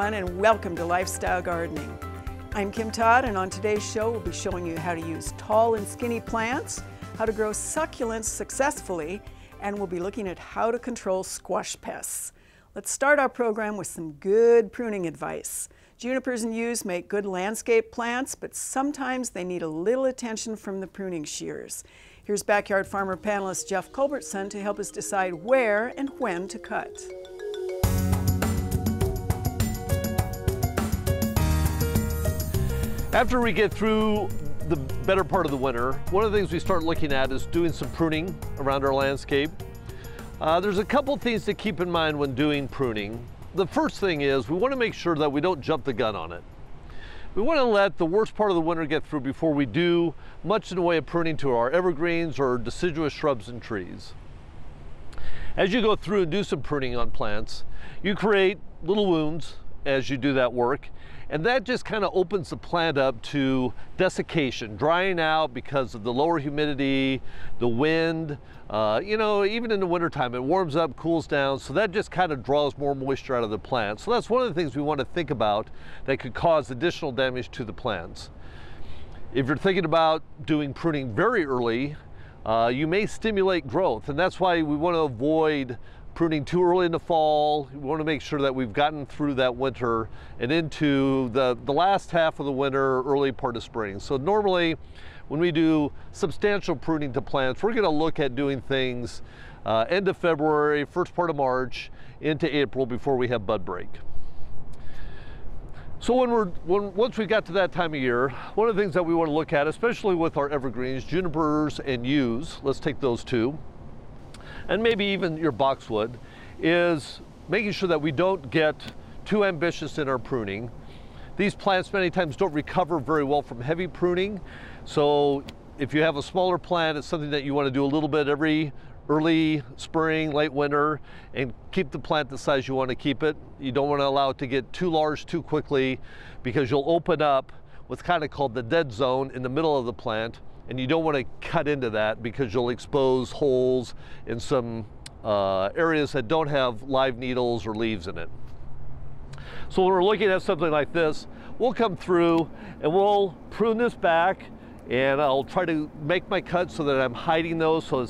everyone, and welcome to Lifestyle Gardening. I'm Kim Todd, and on today's show we'll be showing you how to use tall and skinny plants, how to grow succulents successfully, and we'll be looking at how to control squash pests. Let's start our program with some good pruning advice. Junipers and yews make good landscape plants, but sometimes they need a little attention from the pruning shears. Here's backyard farmer panelist Jeff Culbertson to help us decide where and when to cut. After we get through the better part of the winter, one of the things we start looking at is doing some pruning around our landscape. There's a couple things to keep in mind when doing pruning. The first thing is we want to make sure that we don't jump the gun on it. We want to let the worst part of the winter get through before we do much in the way of pruning to our evergreens or deciduous shrubs and trees. As you go through and do some pruning on plants, you create little wounds as you do that work, and that just kind of opens the plant up to desiccation, drying out because of the lower humidity, the wind. Even in the wintertime, it warms up, cools down, so that just kind of draws more moisture out of the plant. So that's one of the things we want to think about that could cause additional damage to the plants. If you're thinking about doing pruning very early, you may stimulate growth, and that's why we want to avoid pruning too early in the fall. We want to make sure that we've gotten through that winter and into the last half of the winter, early part of spring. So normally when we do substantial pruning to plants, we're going to look at doing things end of February, first part of March into April before we have bud break. So once we got to that time of year, one of the things that we want to look at, especially with our evergreens, junipers and yews, let's take those two, and maybe even your boxwood, is making sure that we don't get too ambitious in our pruning. These plants many times don't recover very well from heavy pruning, so if you have a smaller plant, it's something that you want to do a little bit every early spring, late winter, and keep the plant the size you want to keep it. You don't want to allow it to get too large too quickly, because you'll open up what's kind of called the dead zone in the middle of the plant, and you don't want to cut into that because you'll expose holes in some areas that don't have live needles or leaves in it. So when we're looking at something like this, we'll come through and we'll prune this back, and I'll try to make my cuts so that I'm hiding those, so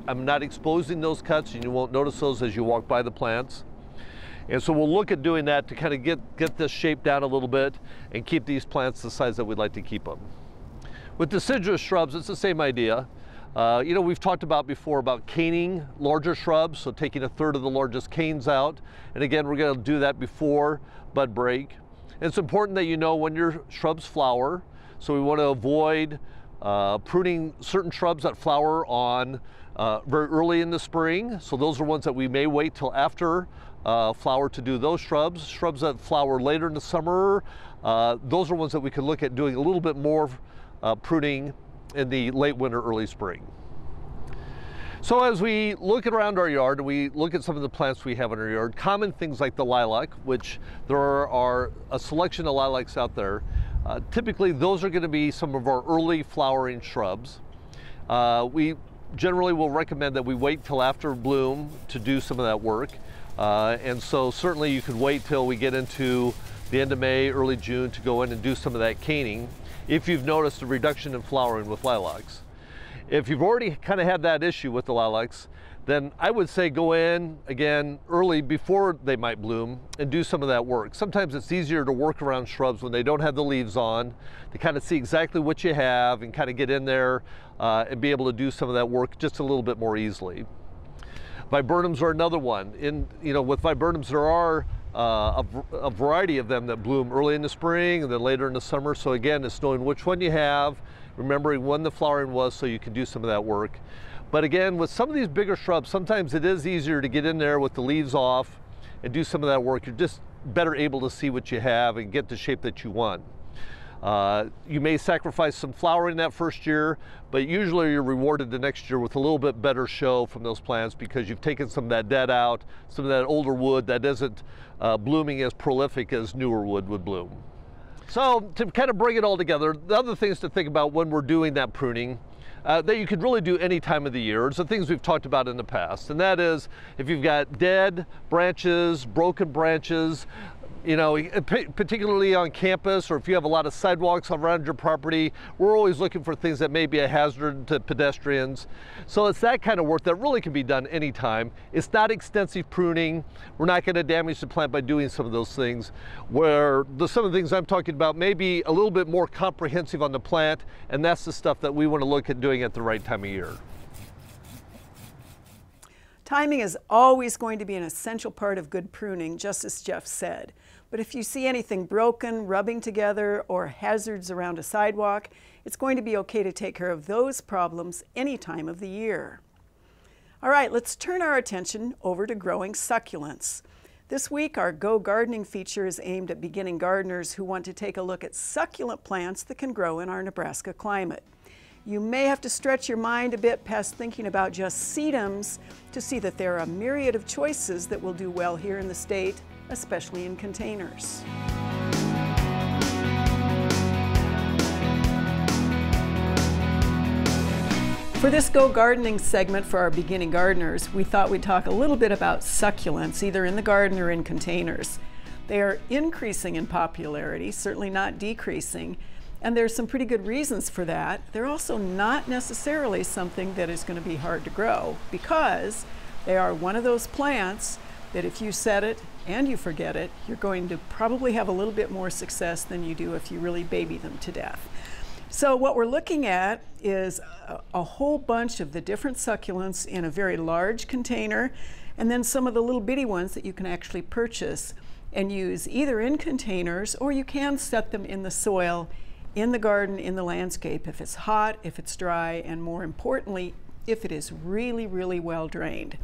I'm not exposing those cuts, and you won't notice those as you walk by the plants. And so we'll look at doing that to kind of get this shape down a little bit and keep these plants the size that we'd like to keep them. With deciduous shrubs, it's the same idea. We've talked about before about caning larger shrubs, so taking a third of the largest canes out. And again, we're going to do that before bud break. And it's important that you know when your shrubs flower, so we want to avoid pruning certain shrubs that flower on very early in the spring. So those are ones that we may wait till after flower to do those shrubs. Shrubs that flower later in the summer, those are ones that we can look at doing a little bit more pruning in the late winter, early spring. So as we look around our yard and we look at some of the plants we have in our yard, common things like the lilac, which there are a selection of lilacs out there. Typically those are going to be some of our early flowering shrubs. We generally will recommend that we wait till after bloom to do some of that work. And so certainly you could wait till we get into the end of May, early June to go in and do some of that caning, if you've noticed a reduction in flowering with lilacs. If you've already kind of had that issue with the lilacs, then I would say go in again early before they might bloom and do some of that work. Sometimes it's easier to work around shrubs when they don't have the leaves on, to kind of see exactly what you have and kind of get in there and be able to do some of that work just a little bit more easily. Viburnums are another one. With viburnums there are a variety of them that bloom early in the spring and then later in the summer. So again, it's knowing which one you have, remembering when the flowering was so you can do some of that work. But again, with some of these bigger shrubs, sometimes it is easier to get in there with the leaves off and do some of that work. You're just better able to see what you have and get the shape that you want. You may sacrifice some flowering that first year, but usually you're rewarded the next year with a little bit better show from those plants because you've taken some of that dead out, some of that older wood that isn't blooming as prolific as newer wood would bloom. So to kind of bring it all together, the other things to think about when we're doing that pruning that you could really do any time of the year is the things we've talked about in the past, and that is if you've got dead branches, broken branches, You know, particularly on campus, or if you have a lot of sidewalks around your property, we're always looking for things that may be a hazard to pedestrians. So it's that kind of work that really can be done anytime. It's not extensive pruning. We're not going to damage the plant by doing some of those things, where some of the things I'm talking about may be a little bit more comprehensive on the plant, and that's the stuff that we want to look at doing at the right time of year. Timing is always going to be an essential part of good pruning, just as Jeff said. But if you see anything broken, rubbing together, or hazards around a sidewalk, it's going to be okay to take care of those problems any time of the year. All right, let's turn our attention over to growing succulents. This week, our Go Gardening feature is aimed at beginning gardeners who want to take a look at succulent plants that can grow in our Nebraska climate. You may have to stretch your mind a bit past thinking about just sedums to see that there are a myriad of choices that will do well here in the state, especially in containers. For this Go Gardening segment for our beginning gardeners, we thought we'd talk a little bit about succulents, either in the garden or in containers. They are increasing in popularity, certainly not decreasing, and there's some pretty good reasons for that. They're also not necessarily something that is going to be hard to grow, because they are one of those plants that if you set it and you forget it, you're going to probably have a little bit more success than you do if you really baby them to death. So what we're looking at is a whole bunch of the different succulents in a very large container, and then some of the little bitty ones that you can actually purchase and use either in containers, or you can set them in the soil, in the garden, in the landscape, if it's hot, if it's dry, and more importantly, if it is really, really well drained.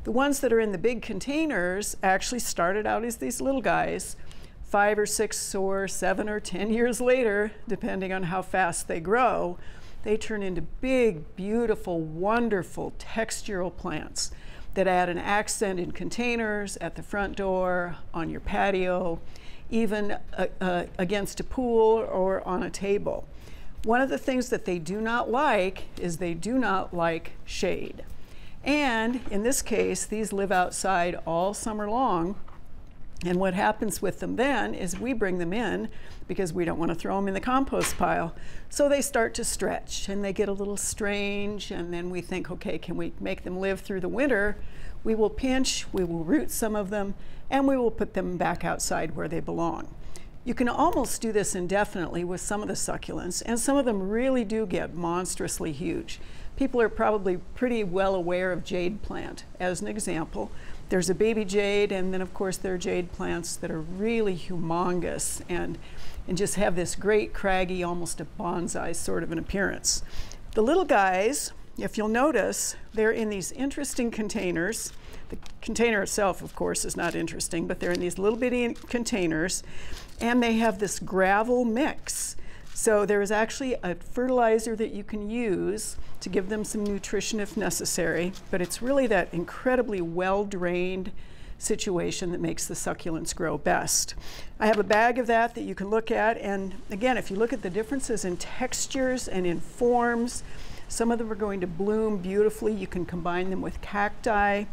The ones that are in the big containers actually started out as these little guys. 5 or 6 or 7 or 10 years later, depending on how fast they grow, they turn into big, beautiful, wonderful textural plants that add an accent in containers, at the front door, on your patio, even against a pool or on a table. One of the things that they do not like is they do not like shade. And in this case, these live outside all summer long. And what happens with them then is we bring them in because we don't want to throw them in the compost pile. So they start to stretch and they get a little strange, and then we think, okay, can we make them live through the winter? We will pinch, we will root some of them, and we will put them back outside where they belong. You can almost do this indefinitely with some of the succulents, and some of them really do get monstrously huge. People are probably pretty well aware of jade plant as an example. There's a baby jade, and then of course there are jade plants that are really humongous and just have this great craggy, almost a bonsai sort of an appearance. The little guys, if you'll notice, they're in these interesting containers. The container itself, of course, is not interesting, but they're in these little bitty containers, and they have this gravel mix. So there is actually a fertilizer that you can use to give them some nutrition if necessary, but it's really that incredibly well-drained situation that makes the succulents grow best. I have a bag of that you can look at, and again, if you look at the differences in textures and in forms, some of them are going to bloom beautifully. You can combine them with cacti.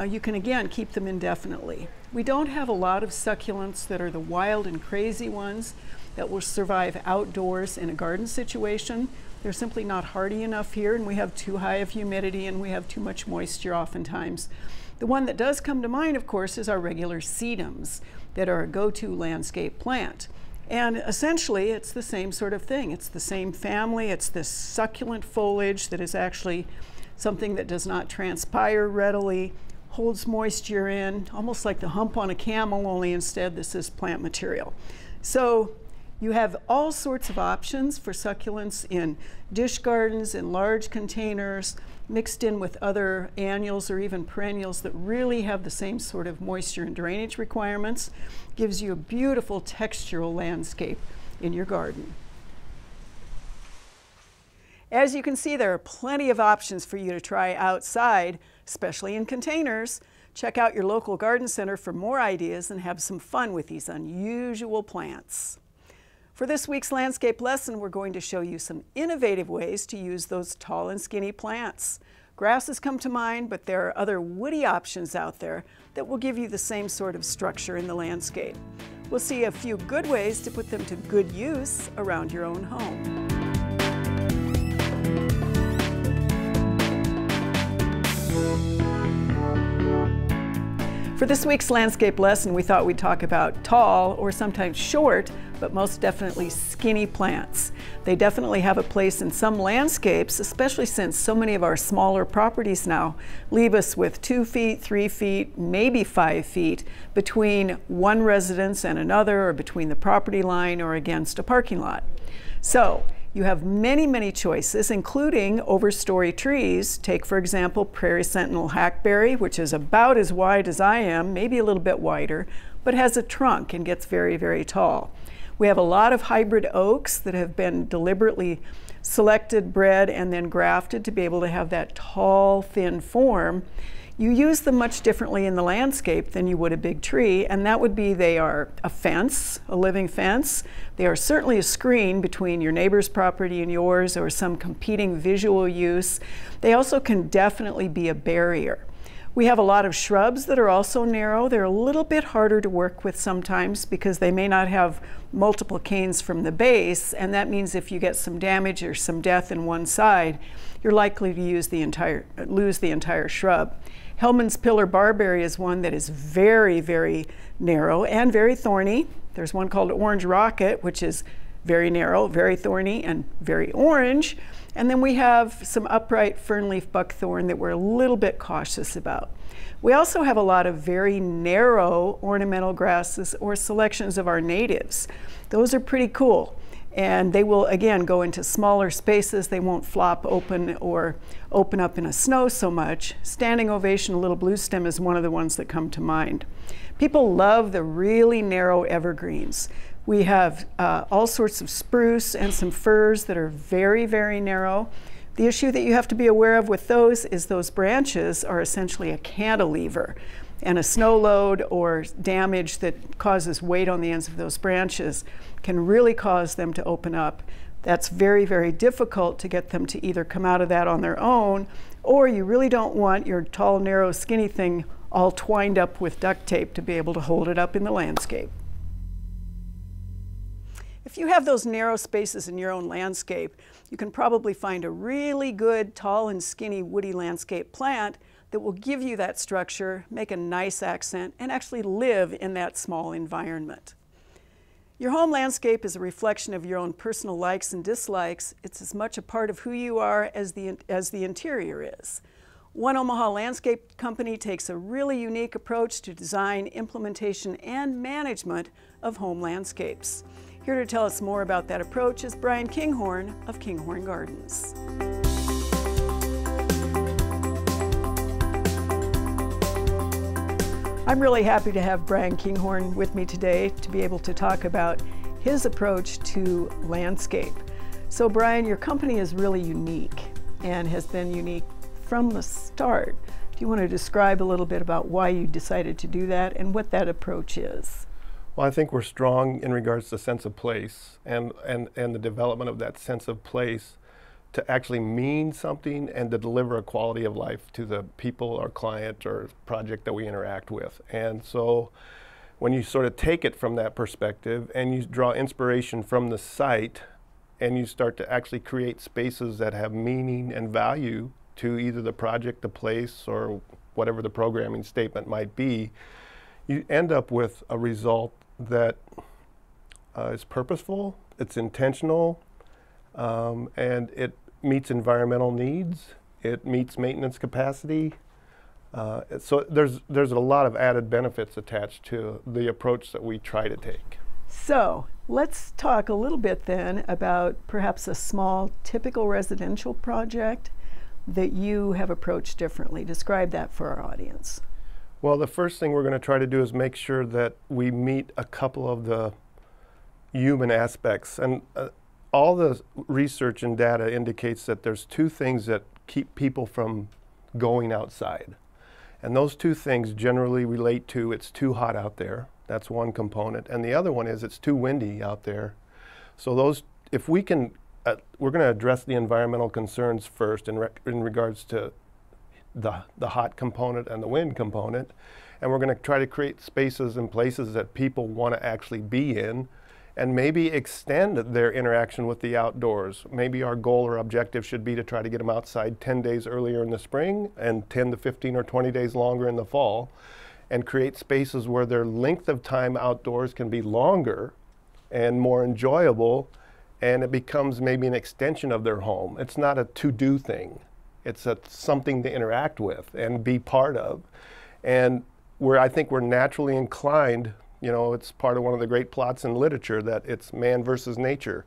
You can again keep them indefinitely. We don't have a lot of succulents that are the wild and crazy ones that will survive outdoors in a garden situation. They're simply not hardy enough here, and we have too high of humidity and we have too much moisture oftentimes. The one that does come to mind, of course, is our regular sedums that are a go-to landscape plant. And essentially, it's the same sort of thing. It's the same family. It's this succulent foliage that is actually something that does not transpire readily, holds moisture in, almost like the hump on a camel, only instead this is plant material. So you have all sorts of options for succulents in dish gardens, in large containers, mixed in with other annuals or even perennials that really have the same sort of moisture and drainage requirements. Gives you a beautiful textural landscape in your garden. As you can see, there are plenty of options for you to try outside, especially in containers. Check out your local garden center for more ideas and have some fun with these unusual plants. For this week's landscape lesson, we're going to show you some innovative ways to use those tall and skinny plants. Grasses come to mind, but there are other woody options out there that will give you the same sort of structure in the landscape. We'll see a few good ways to put them to good use around your own home. For this week's landscape lesson, we thought we'd talk about tall, or sometimes short, but most definitely skinny plants. They definitely have a place in some landscapes, especially since so many of our smaller properties now leave us with 2 feet, 3 feet, maybe 5 feet between one residence and another, or between the property line or against a parking lot. So you have many, many choices, including overstory trees. Take, for example, Prairie Sentinel hackberry, which is about as wide as I am, maybe a little bit wider, but has a trunk and gets very, very tall. We have a lot of hybrid oaks that have been deliberately selected, bred, and then grafted to be able to have that tall, thin form. You use them much differently in the landscape than you would a big tree, and that would be they are a fence, a living fence. They are certainly a screen between your neighbor's property and yours, or some competing visual use. They also can definitely be a barrier. We have a lot of shrubs that are also narrow. They're a little bit harder to work with sometimes because they may not have multiple canes from the base, and that means if you get some damage or some death in one side, you're likely to lose the entire shrub. Hellman's Pillar Barberry is one that is very, very narrow and very thorny. There's one called Orange Rocket, which is very narrow, very thorny, and very orange. And then we have some upright fernleaf buckthorn that we're a little bit cautious about. We also have a lot of very narrow ornamental grasses or selections of our natives. Those are pretty cool. And they will, again, go into smaller spaces. They won't flop open or open up in a snow so much. Standing ovation little bluestem is one of the ones that come to mind. People love the really narrow evergreens. We have all sorts of spruce and some firs that are very, very narrow. The issue that you have to be aware of with those is those branches are essentially a cantilever, and a snow load or damage that causes weight on the ends of those branches can really cause them to open up. That's very, very difficult to get them to either come out of that on their own, or you really don't want your tall, narrow, skinny thing all twined up with duct tape to be able to hold it up in the landscape. If you have those narrow spaces in your own landscape, you can probably find a really good tall and skinny woody landscape plant that will give you that structure, make a nice accent, and actually live in that small environment. Your home landscape is a reflection of your own personal likes and dislikes. It's as much a part of who you are as the interior is. One Omaha Landscape Company takes a really unique approach to design, implementation, and management of home landscapes. Here to tell us more about that approach is Brian Kinghorn of Kinghorn Gardens. I'm really happy to have Brian Kinghorn with me today to be able to talk about his approach to landscape. So Brian, your company is really unique and has been unique from the start. Do you want to describe a little bit about why you decided to do that and what that approach is? Well, I think we're strong in regards to sense of place and the development of that sense of place to actually mean something and to deliver a quality of life to the people or client or project that we interact with. And so when you sort of take it from that perspective and you draw inspiration from the site and you start to actually create spaces that have meaning and value to either the project, the place, or whatever the programming statement might be, you end up with a result that is purposeful, it's intentional, and it meets environmental needs, it meets maintenance capacity. So there's a lot of added benefits attached to the approach that we try to take. So let's talk a little bit then about perhaps a small typical residential project that you have approached differently. Describe that for our audience. Well, the first thing we're going to try to do is make sure that we meet a couple of the human aspects. And all the research and data indicates that there's two things that keep people from going outside. And those two things generally relate to it's too hot out there. That's one component. And the other one is it's too windy out there. So those, if we can, we're going to address the environmental concerns first in regards to the hot component and the wind component. And we're going to try to create spaces and places that people want to actually be in, and maybe extend their interaction with the outdoors. Maybe our goal or objective should be to try to get them outside 10 days earlier in the spring and 10 to 15 or 20 days longer in the fall, and create spaces where their length of time outdoors can be longer and more enjoyable, and it becomes maybe an extension of their home. It's not a to-do thing. It's something to interact with and be part of. And where I think we're naturally inclined, you know, it's part of one of the great plots in literature that it's man versus nature.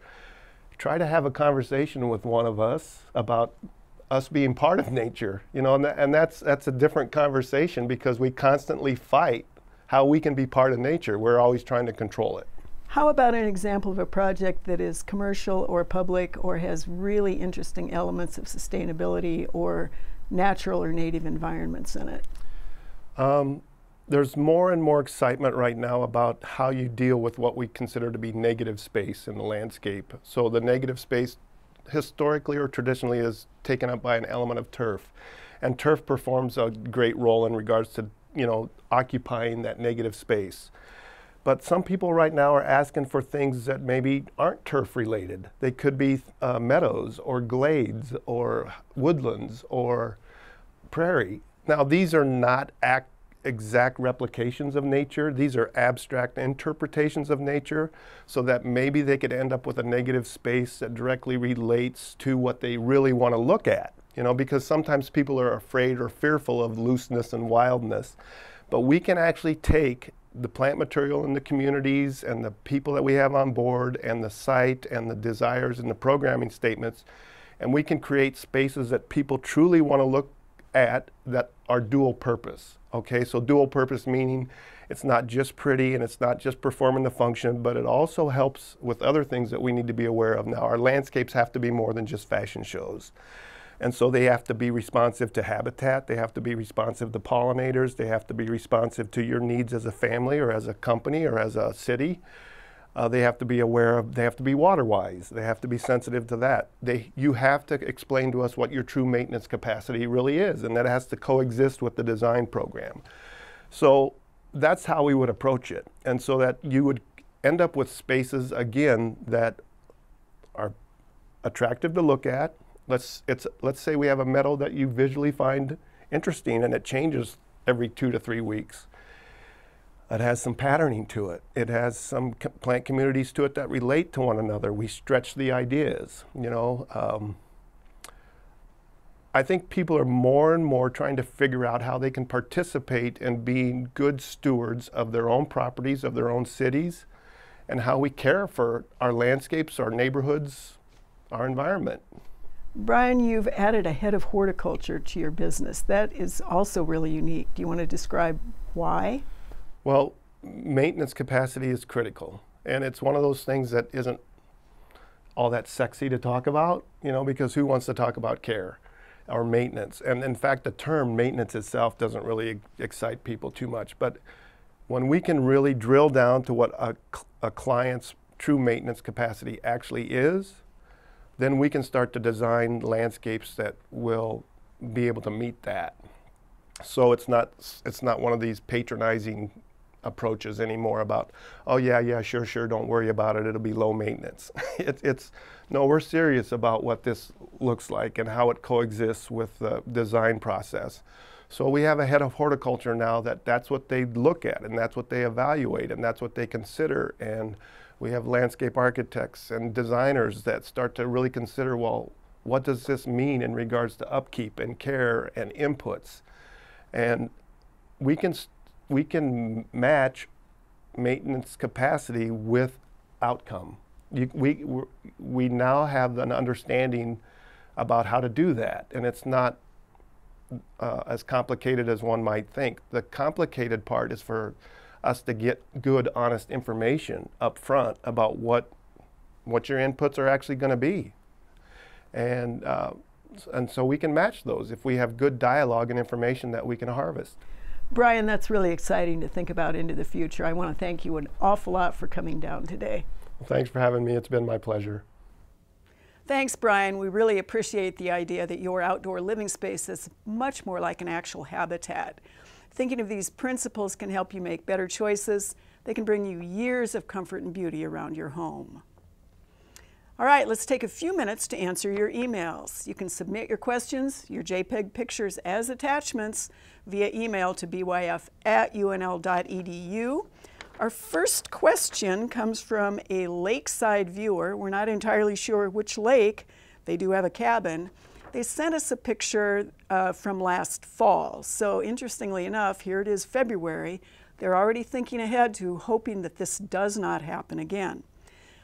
Try to have a conversation with one of us about us being part of nature, you know, and that's a different conversation, because we constantly fight how we can be part of nature. We're always trying to control it. How about an example of a project that is commercial or public or has really interesting elements of sustainability or natural or native environments in it? There's more and more excitement right now about how you deal with what we consider to be negative space in the landscape. So the negative space historically or traditionally is taken up by an element of turf. And turf performs a great role in regards to, you know, occupying that negative space. But some people right now are asking for things that maybe aren't turf related. They could be meadows or glades or woodlands or prairie. Now these are not exact replications of nature. These are abstract interpretations of nature, so that maybe they could end up with a negative space that directly relates to what they really want to look at. You know, because sometimes people are afraid or fearful of looseness and wildness. But we can actually take the plant material in the communities and the people that we have on board and the site and the desires and the programming statements, and we can create spaces that people truly want to look at that are dual purpose. Okay, so dual purpose meaning it's not just pretty and it's not just performing the function, but it also helps with other things that we need to be aware of. Now, our landscapes have to be more than just fashion shows. And so they have to be responsive to habitat, they have to be responsive to pollinators, they have to be responsive to your needs as a family or as a company or as a city. They have to be aware of, they have to be water wise, they have to be sensitive to that. You have to explain to us what your true maintenance capacity really is, and that has to coexist with the design program. So that's how we would approach it. And so that you would end up with spaces, again, that are attractive to look at. Let's say we have a meadow that you visually find interesting and it changes every 2 to 3 weeks. It has some patterning to it. It has some plant communities to it that relate to one another. We stretch the ideas, you know. I think people are more and more trying to figure out how they can participate in being good stewards of their own properties, of their own cities, and how we care for our landscapes, our neighborhoods, our environment. Brian, you've added a head of horticulture to your business. That is also really unique. Do you want to describe why? Well, maintenance capacity is critical, and it's one of those things that isn't all that sexy to talk about, you know, because who wants to talk about care or maintenance? And in fact, the term maintenance itself doesn't really excite people too much. But when we can really drill down to what a client's true maintenance capacity actually is, then we can start to design landscapes that will be able to meet that. So it's not one of these patronizing approaches anymore about, oh yeah, sure, don't worry about it, it'll be low maintenance. No, we're serious about what this looks like and how it coexists with the design process. So we have a head of horticulture now that's what they look at, and that's what they evaluate, and that's what they consider. And we have landscape architects and designers that start to really consider, well, what does this mean in regards to upkeep and care and inputs? And we can match maintenance capacity with outcome. We now have an understanding about how to do that, and it's not as complicated as one might think. The complicated part is for us to get good, honest information up front about what your inputs are actually going to be. And so we can match those if we have good dialogue and information that we can harvest. Brian, that's really exciting to think about into the future. I want to thank you an awful lot for coming down today. Well, thanks for having me. It's been my pleasure. Thanks, Brian. We really appreciate the idea that your outdoor living space is much more like an actual habitat. Thinking of these principles can help you make better choices. They can bring you years of comfort and beauty around your home. All right, let's take a few minutes to answer your emails. You can submit your questions, your JPEG pictures as attachments via email to byf@unl.edu. Our first question comes from a lakeside viewer. We're not entirely sure which lake. They do have a cabin. They sent us a picture from last fall. So interestingly enough, here it is February. They're already thinking ahead to hoping that this does not happen again.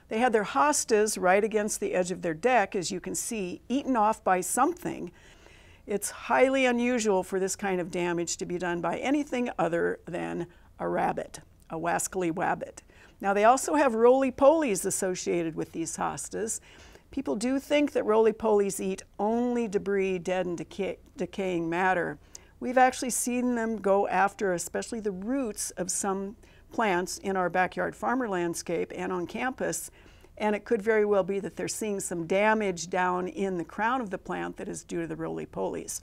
They had their hostas right against the edge of their deck, as you can see, eaten off by something. It's highly unusual for this kind of damage to be done by anything other than a rabbit, a wascally wabbit. Now they also have roly-polies associated with these hostas. People do think that roly-polies eat only debris, dead and decaying matter. We've actually seen them go after especially the roots of some plants in our backyard farmer landscape and on campus, and it could very well be that they're seeing some damage down in the crown of the plant that is due to the roly-polies.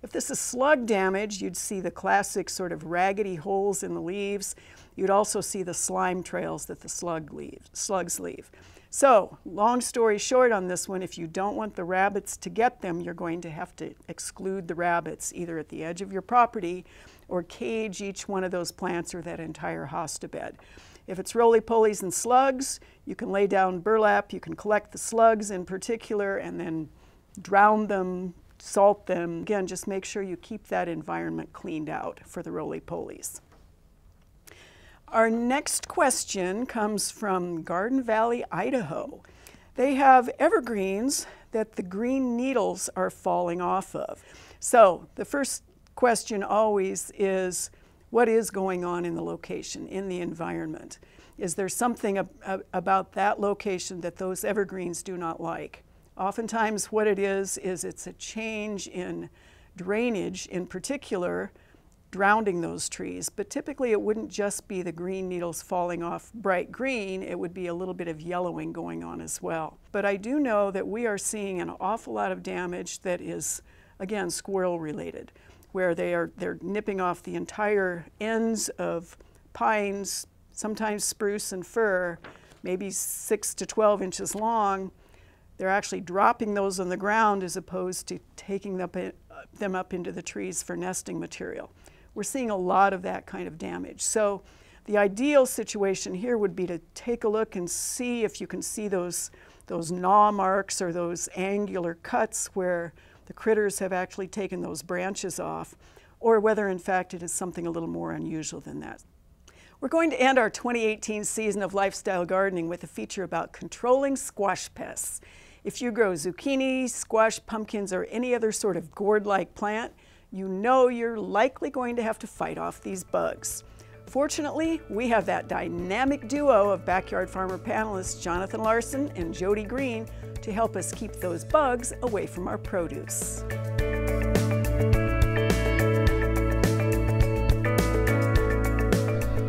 If this is slug damage, you'd see the classic sort of raggedy holes in the leaves. You'd also see the slime trails that the slugs leave. So, long story short on this one, if you don't want the rabbits to get them, you're going to have to exclude the rabbits either at the edge of your property or cage each one of those plants or that entire hosta bed. If it's roly-polies and slugs, you can lay down burlap, you can collect the slugs in particular and then drown them, salt them. Again, just make sure you keep that environment cleaned out for the roly-polies. Our next question comes from Garden Valley, Idaho. They have evergreens that the green needles are falling off of. So the first question always is, what is going on in the location, in the environment? Is there something about that location that those evergreens do not like? Oftentimes what it is it's a change in drainage, in particular, drowning those trees. But typically it wouldn't just be the green needles falling off bright green, it would be a little bit of yellowing going on as well. But I do know that we are seeing an awful lot of damage that is, again, squirrel related, where they're nipping off the entire ends of pines, sometimes spruce and fir, maybe 6 to 12 inches long. They're actually dropping those on the ground as opposed to taking them up into the trees for nesting material. We're seeing a lot of that kind of damage. So the ideal situation here would be to take a look and see if you can see those gnaw marks or those angular cuts where the critters have actually taken those branches off, or whether in fact it is something a little more unusual than that. We're going to end our 2018 season of Lifestyle Gardening with a feature about controlling squash pests. If you grow zucchini, squash, pumpkins, or any other sort of gourd-like plant, you know you're likely going to have to fight off these bugs. Fortunately, we have that dynamic duo of backyard farmer panelists Jonathan Larson and Jody Green to help us keep those bugs away from our produce.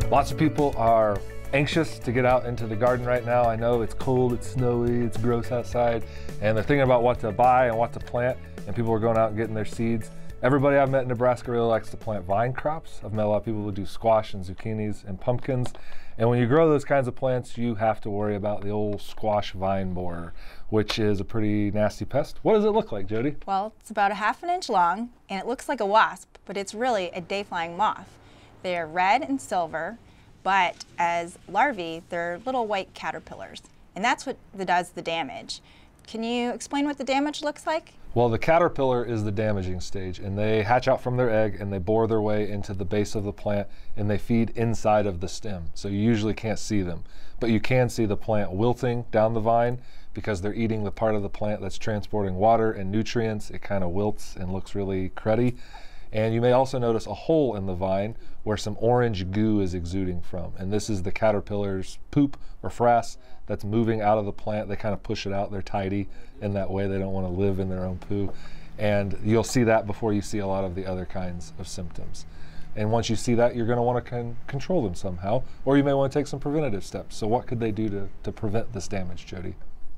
Lots of people are anxious to get out into the garden right now. I know it's cold, it's snowy, it's gross outside, and they're thinking about what to buy and what to plant, and people are going out and getting their seeds. Everybody I've met in Nebraska really likes to plant vine crops. I've met a lot of people who do squash and zucchinis and pumpkins. And when you grow those kinds of plants, you have to worry about the old squash vine borer, which is a pretty nasty pest. What does it look like, Jody? Well, it's about 1/2 inch long, and it looks like a wasp, but it's really a day-flying moth. They're red and silver, but as larvae, they're little white caterpillars. And that's what does the damage. Can you explain what the damage looks like? Well, the caterpillar is the damaging stage, and they hatch out from their egg and they bore their way into the base of the plant and they feed inside of the stem. So you usually can't see them, but you can see the plant wilting down the vine because they're eating the part of the plant that's transporting water and nutrients. It kind of wilts and looks really cruddy. And you may also notice a hole in the vine where some orange goo is exuding from. And this is the caterpillar's poop or frass that's moving out of the plant. They kind of push it out. They're tidy in that way. They don't want to live in their own poo. And you'll see that before you see a lot of the other kinds of symptoms. And once you see that, you're going to want to control them somehow, or you may want to take some preventative steps. So what could they do to prevent this damage, Jody?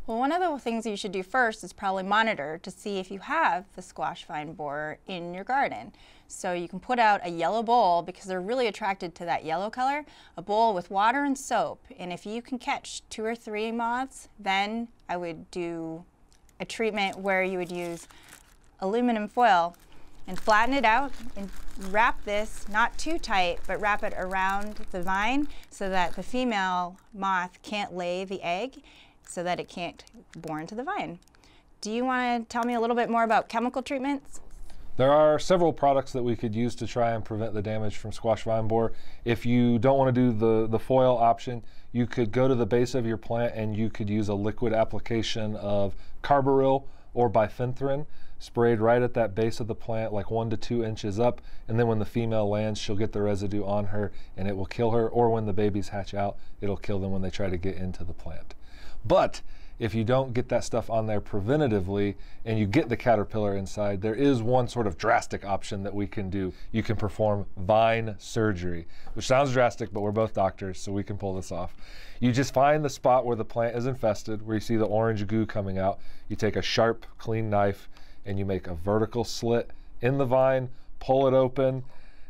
Well, one of the things you should do first is probably monitor to see if you have the squash vine borer in your garden. So you can put out a yellow bowl, because they're really attracted to that yellow color, a bowl with water and soap. And if you can catch 2 or 3 moths, then I would do a treatment where you would use aluminum foil and flatten it out and wrap this, not too tight, but wrap it around the vine so that the female moth can't lay the egg, so that it can't bore into the vine. Do you want to tell me a little bit more about chemical treatments? There are several products that we could use to try and prevent the damage from squash vine borer. If you don't want to do the foil option, you could go to the base of your plant and you could use a liquid application of carbaryl or bifenthrin, sprayed right at that base of the plant, like 1 to 2 inches up, and then when the female lands, she'll get the residue on her and it will kill her, or when the babies hatch out, it'll kill them when they try to get into the plant. But if you don't get that stuff on there preventatively and you get the caterpillar inside, there is one sort of drastic option that we can do. You can perform vine surgery, which sounds drastic, but we're both doctors, so we can pull this off. You just find the spot where the plant is infested, where you see the orange goo coming out. You take a sharp, clean knife and you make a vertical slit in the vine, pull it open.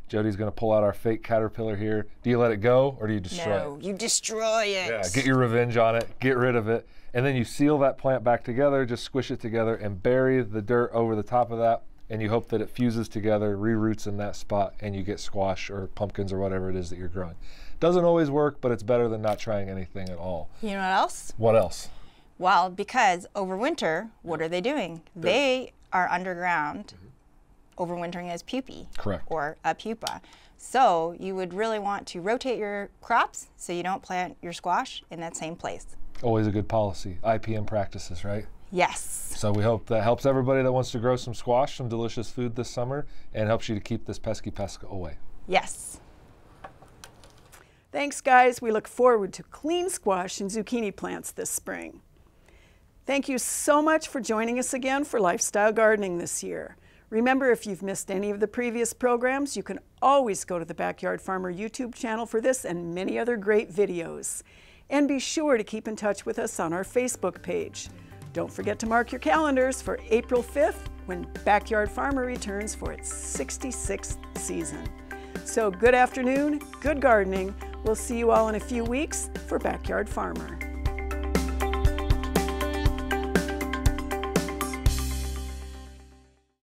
Jody's going to pull out our fake caterpillar here. Do you let it go or do you destroy it? No, you destroy it. Yeah, get your revenge on it, get rid of it. And then you seal that plant back together, just squish it together and bury the dirt over the top of that. And you hope that it fuses together, re-roots in that spot, and you get squash or pumpkins or whatever it is that you're growing. Doesn't always work, but it's better than not trying anything at all. You know what else? What else? Well, because over winter, what are they doing? They are underground, overwintering as pupae. Correct. Or a pupa. So you would really want to rotate your crops so you don't plant your squash in that same place. Always a good policy. IPM practices, right? Yes. So we hope that helps everybody that wants to grow some squash, some delicious food this summer, and helps you to keep this pesky pest away. Yes. Thanks, guys. We look forward to clean squash and zucchini plants this spring. Thank you so much for joining us again for Lifestyle Gardening this year. Remember, if you've missed any of the previous programs, you can always go to the Backyard Farmer YouTube channel for this and many other great videos. And be sure to keep in touch with us on our Facebook page. Don't forget to mark your calendars for April 5th, when Backyard Farmer returns for its 66th season. So good afternoon, good gardening. We'll see you all in a few weeks for Backyard Farmer.